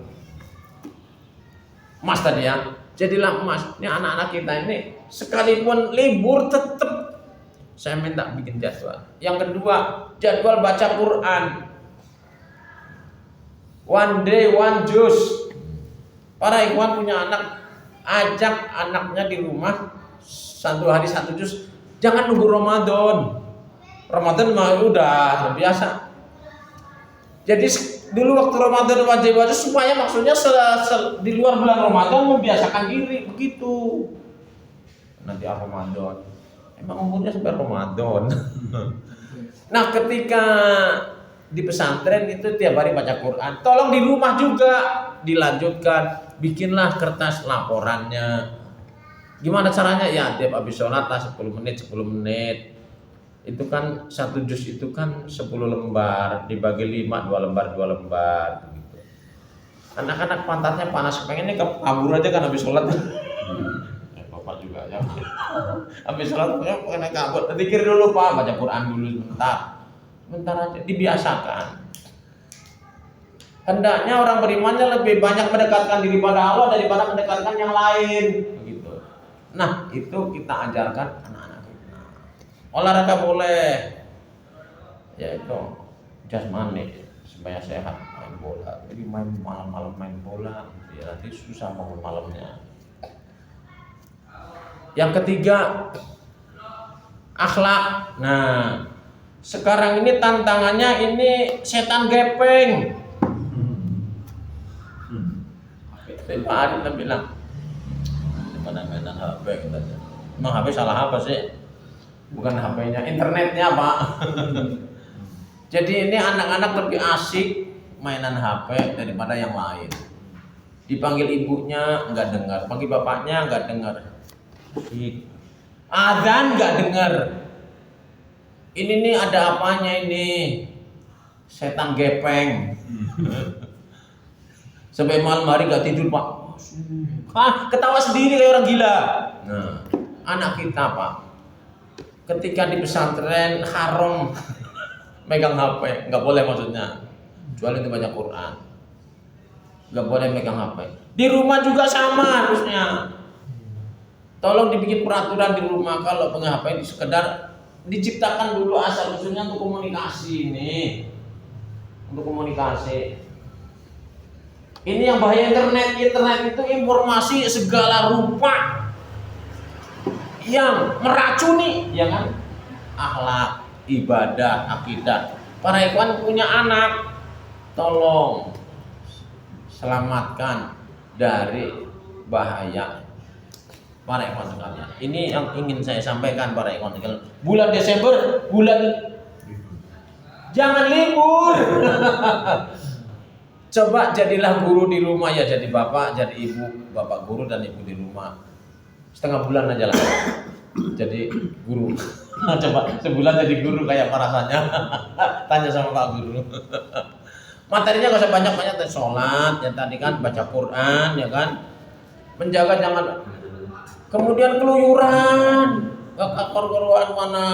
Emas tadi ya. Jadilah emas. Ini anak-anak kita ini sekalipun libur tetap saya minta bikin jadwal. Yang kedua, jadwal baca Quran. One day, one juz. Para ikhwan punya anak, ajak anaknya di rumah 1 hari 1 juz. Jangan nunggu Ramadan. Ramadan mah udah biasa. Jadi dulu waktu Ramadan wajib supaya maksudnya di luar bulan Ramadan membiasakan diri begitu. Nanti Ramadan. Emang umurnya sampai Ramadan. Nah, ketika di pesantren itu tiap hari baca Quran. Tolong di rumah juga dilanjutkan. Bikinlah kertas laporannya. Gimana caranya? Ya, tiap habis sholat lah 10 menit, 10 menit. Itu kan 1 juz itu kan 10 lembar, dibagi 5, 2 lembar, 2 lembar gitu. Anak-anak pantatnya panas, pengennya kabur aja kan habis sholat. Bapak juga ya. Habis sholat pengen kabur. Zikir dulu Pak, baca Quran dulu sebentar aja, dibiasakan. Hendaknya orang berimannya lebih banyak mendekatkan diri pada Allah daripada mendekatkan yang lain begitu. Nah, itu kita ajarkan anak-anak kita. Olahraga boleh, yaitu jasmani supaya sehat, main bola. Jadi main malam-malam main bola, ya nanti susah bangun malamnya. Yang ketiga, akhlak. Nah, sekarang ini tantangannya ini setan gepeng. Pak Adit bilang, gimana mainan HP katanya. Emang HP salah apa sih? Bukan HP-nya, internetnya Pak. Jadi ini anak-anak lebih asik mainan HP daripada yang lain. Dipanggil ibunya nggak dengar, panggil bapaknya nggak dengar. Adzan nggak dengar. Ini nih ada apanya ini? Setan gepeng. Sampai malam hari gak tidur Pak. Ketawa sendiri kayak orang gila. Nah, anak kita Pak, ketika di pesantren haram megang HP, nggak boleh maksudnya. Kecuali itu baca Quran, nggak boleh megang HP. Di rumah juga sama harusnya. Tolong dibikin peraturan di rumah kalau pegang HP itu sekedar diciptakan dulu asal usulnya untuk komunikasi ini, untuk komunikasi. Ini yang bahaya internet. Internet itu informasi segala rupa yang meracuni, ya kan? Akhlak, ibadah, akidah. Para ikhwan punya anak, tolong selamatkan dari bahaya. Para ikhwan sekalian, ini yang ingin saya sampaikan para ikhwan sekalian. Bulan Desember, jangan libur. Coba jadilah guru di rumah ya, jadi bapak, jadi ibu, bapak guru dan ibu di rumah. Setengah bulan aja lah. Jadi guru. Coba sebulan jadi guru kayak apa rasanya? Tanya sama Pak Guru. Materinya gak usah banyak-banyak, sholat, ya tadi kan baca Quran, ya kan. Menjaga jangan kemudian keluyuran, keruan mana.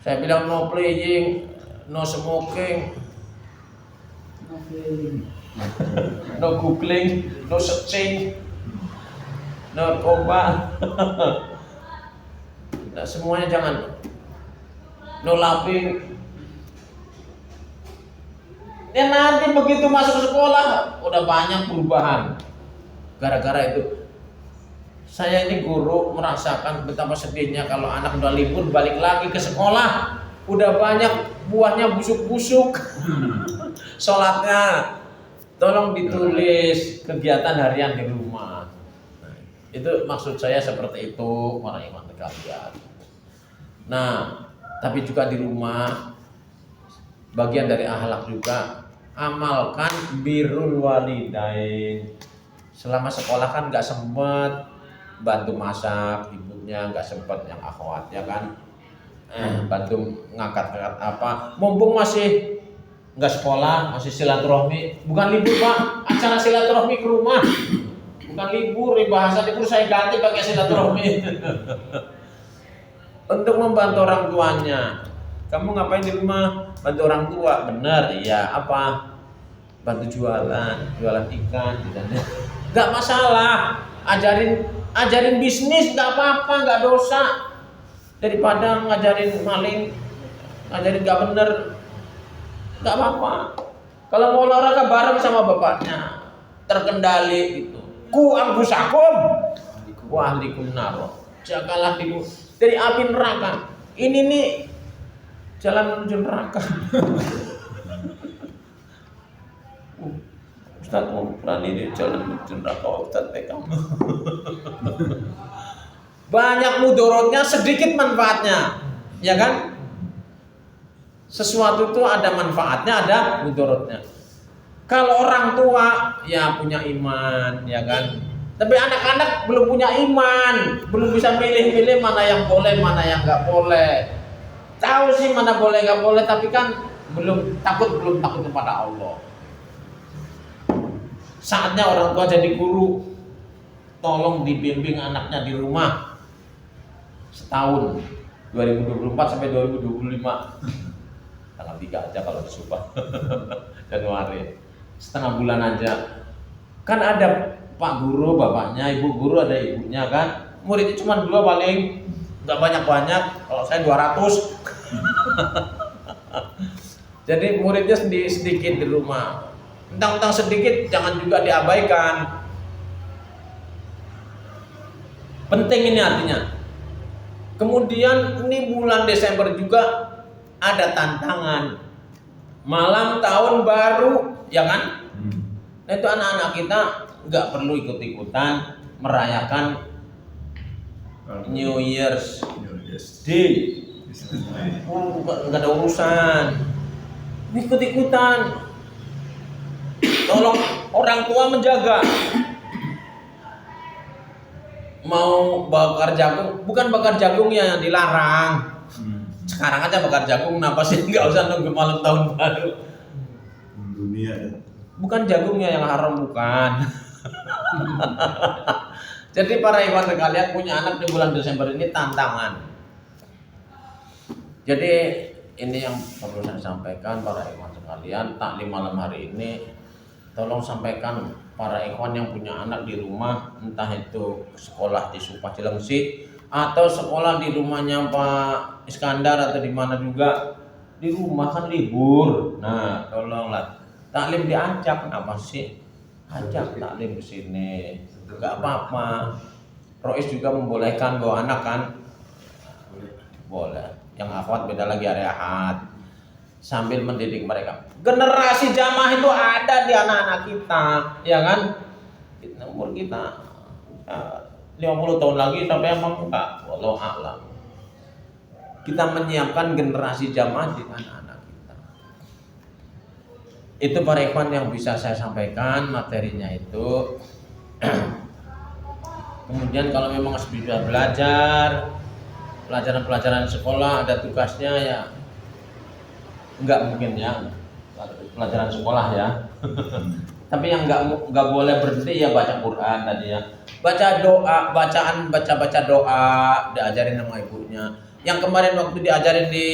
Saya bilang no playing, no smoking, no googling, no searching, no narkoba. Nah, semuanya jangan. No laughing. Ya nanti begitu masuk sekolah udah banyak perubahan. Gara-gara itu saya ini guru merasakan betapa sedihnya kalau anak udah libur balik lagi ke sekolah udah banyak buahnya busuk-busuk. Sholatnya tolong ditulis kegiatan harian di rumah. Nah, itu maksud saya seperti itu para ikhwan sekalian. Nah, tapi juga di rumah bagian dari akhlak juga amalkan birrul walidain. selama sekolah kan nggak sempet bantu masak, ibunya nggak sempet yang akhwat ya kan, bantu ngangkat-ngangkat apa, mumpung masih nggak sekolah, masih silaturahmi, bukan libur pak, acara silaturahmi ke rumah, bukan libur, bahasa libur saya ganti pakai silaturahmi. Untuk membantu orang tuanya. Kamu ngapain di rumah? Bantu orang tua, benar? Iya. Apa? Bantu jualan ikan, nggak masalah. Ajarin bisnis, nggak apa-apa, nggak dosa. Daripada ngajarin maling, ngajarin nggak bener, nggak apa-apa. Kalau mau olahraga bareng sama bapaknya, terkendali gitu. Ku angkusakum, wa ahlikum naro. Jagalah dirimu dari api neraka. Ini nih jalan menuju neraka. Ustaz mau berani di jalan menuju neraka, Ustaz kamu. Banyak mudorotnya, sedikit manfaatnya, ya kan? Sesuatu itu ada manfaatnya, ada mudorotnya. Kalau orang tua ya punya iman, ya kan? Tapi anak-anak belum punya iman, belum bisa milih-milih mana yang boleh, mana yang nggak boleh. Tahu sih mana boleh nggak boleh, tapi kan belum takut kepada Allah. Saatnya orang tua jadi guru, tolong dibimbing anaknya di rumah setahun, 2024 sampai 2025, tanggal 3 aja kalau disumpah. Januari, setengah bulan aja. Kan ada Pak guru, bapaknya, ibu guru, ada ibunya kan. Muridnya cuma 2 paling, nggak banyak-banyak. Kalau saya 200. Jadi muridnya sedikit di rumah. Tentang sedikit jangan juga diabaikan. Penting ini artinya. Kemudian ini bulan Desember juga ada tantangan. Malam tahun baru, ya kan? Nah, itu anak-anak kita nggak perlu ikut-ikutan merayakan New Year's Day. Nggak ada urusan. Ikut-ikutan. Tolong orang tua menjaga. Mau bakar jagung, bukan bakar jagungnya yang dilarang. Sekarang aja bakar jagung, kenapa sih nggak usah nunggu malam tahun baru? Dunia ya. Bukan jagungnya yang haram, bukan. Jadi para ikhwan sekalian, punya anak di bulan Desember ini tantangan. Jadi ini yang perlu saya sampaikan para ikhwan sekalian, taklim malam hari ini tolong sampaikan para ikhwan yang punya anak di rumah, entah itu sekolah di Supah Cilengsi atau sekolah di rumahnya Pak Iskandar atau di mana juga, di rumah kan libur. Nah, tolonglah taklim diajak, kenapa sih? Ajak taklim ke sini. Enggak apa-apa. Rois juga membolehkan bawa anak kan? Boleh. Yang akhwat beda lagi hari Ahad. Sambil mendidik mereka. Generasi jamaah itu ada di anak-anak kita, ya kan? Umur kita 50 tahun lagi sampai emang enggak, wallahu a'lam. Kita menyiapkan generasi jamaah di anak-anak kita. Itu para ikhwan yang bisa saya sampaikan materinya itu. Kemudian kalau memang bisa belajar pelajaran-pelajaran sekolah, ada tugasnya ya enggak mungkin ya pelajaran sekolah ya. Tapi yang enggak boleh berhenti ya baca Quran tadi ya. Baca doa, baca doa diajarin sama ibunya. Yang kemarin waktu diajarin di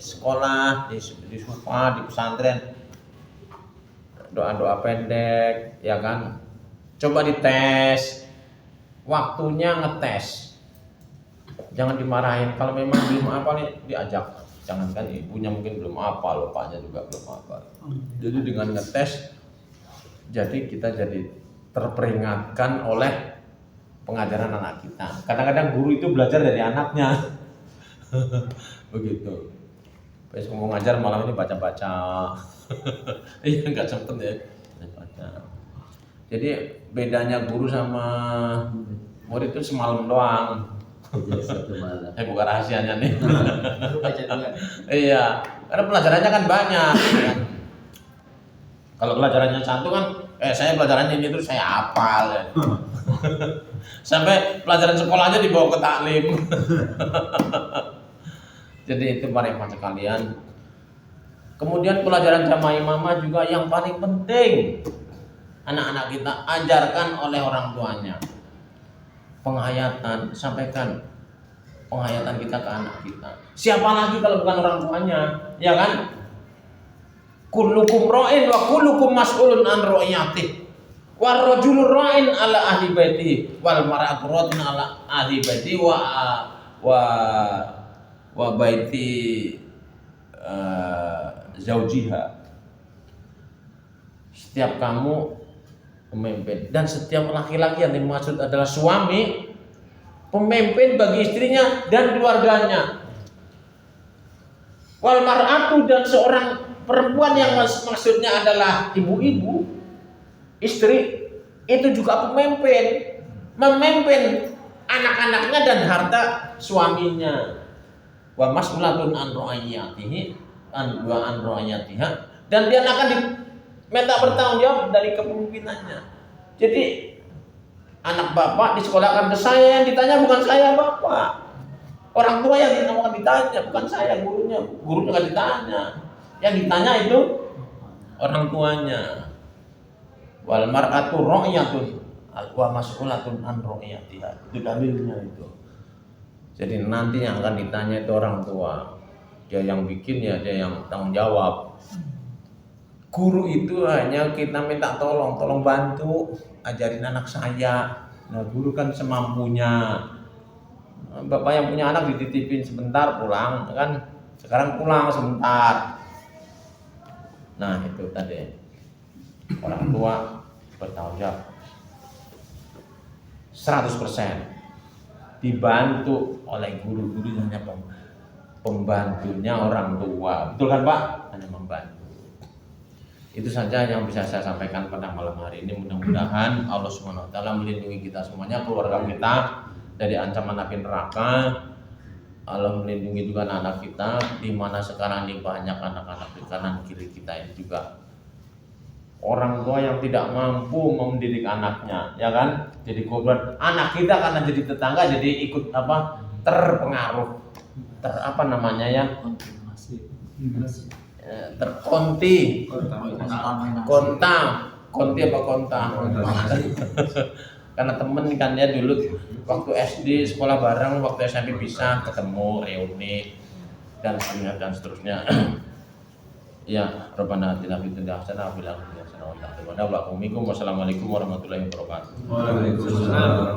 sekolah, di Supah, di pesantren, doa-doa pendek ya kan. Coba dites. Waktunya ngetes. Jangan dimarahin kalau memang belum apa nih diajak. Jangankan ibunya mungkin belum apa, bapaknya juga belum apa. Jadi dengan ngetes, jadi kita jadi terperingatkan oleh pengajaran anak kita. Kadang-kadang guru itu belajar dari anaknya. Begitu. Pas mau ngajar malam ini baca-baca. Iya nggak sempet ya. Baca. Jadi bedanya guru sama murid itu semalam doang. Jadi satu malam. Buka rahasianya nih. Baru baca dua. Iya, karena pelajarannya kan banyak. Kan? Kalau pelajarannya satu kan, saya pelajarannya ini terus saya hafal. Ya. Sampai pelajaran sekolahnya dibawa ke taklim. Jadi itu para ikhwan sekalian. Kemudian pelajaran jamaah imamah juga yang paling penting. Anak-anak kita ajarkan oleh orang tuanya. Penghayatan, sampaikan penghayatan kita ke anak kita. Siapa lagi kalau bukan orang tuanya, ya kan? Kullukum ra'in wa kullukum mas'ulun an ra'iyatih. War rajulu ra'in ala ahli baiti wal mar'atu ra'in ala ahli baiti wa baiti zaujiha. Setiap kamu pemimpin dan setiap laki-laki yang dimaksud adalah suami, pemimpin bagi istrinya dan keluarganya. Wal mar'atu, dan seorang perempuan yang maksudnya adalah ibu-ibu, istri, itu juga pemimpin, memimpin anak-anaknya dan harta suaminya. Wa mas'ulatun an ra'iyatihi an ra'iyatiha, dan dia akan diminta bertanggung jawab dari kepemimpinannya. Jadi anak bapak disekolahkan ke saya, yang ditanya bukan saya bapak. Orang tua yang ditanya, bukan saya gurunya nggak ditanya. Yang ditanya itu orang tuanya. Wal mar'atu ra'iyatun wa mas'ulatun an ra'iyatiha. Itu dalilnya itu. Jadi nanti yang akan ditanya itu orang tua. Dia yang bikin ya, dia yang tanggung jawab. Guru itu hanya kita minta tolong bantu ajarin anak saya. Nah, guru kan semampunya. Bapak yang punya anak dititipin sebentar pulang, kan? Sekarang pulang sebentar. Nah, itu tadi. Orang tua bertanggung jawab 100%. Dibantu oleh guru-guru yang hanya pembantunya orang tua. Betul kan, Pak? Hanya membantu. Itu saja yang bisa saya sampaikan pada malam hari ini. Mudah-mudahan Allah Subhanahu wa taala melindungi kita semuanya, keluarga kita dari ancaman api neraka. Allah melindungi juga anak kita, di mana sekarang ini banyak anak-anak di kanan kiri kita ini juga orang tua yang tidak mampu mendidik anaknya, ya kan? Jadi korban anak kita karena jadi tetangga jadi ikut terpengaruh, terkonti, konta. Karena temen kan ya dulu waktu SD sekolah bareng, waktu SMP bisa ketemu reuni dan seterusnya. Ya, Rabbana atina fid dunya hasanah wa fil akhirati hasanah wa qina adzabannar. Wassalamualaikum warahmatullahi wabarakatuh. Waalaikumsalam.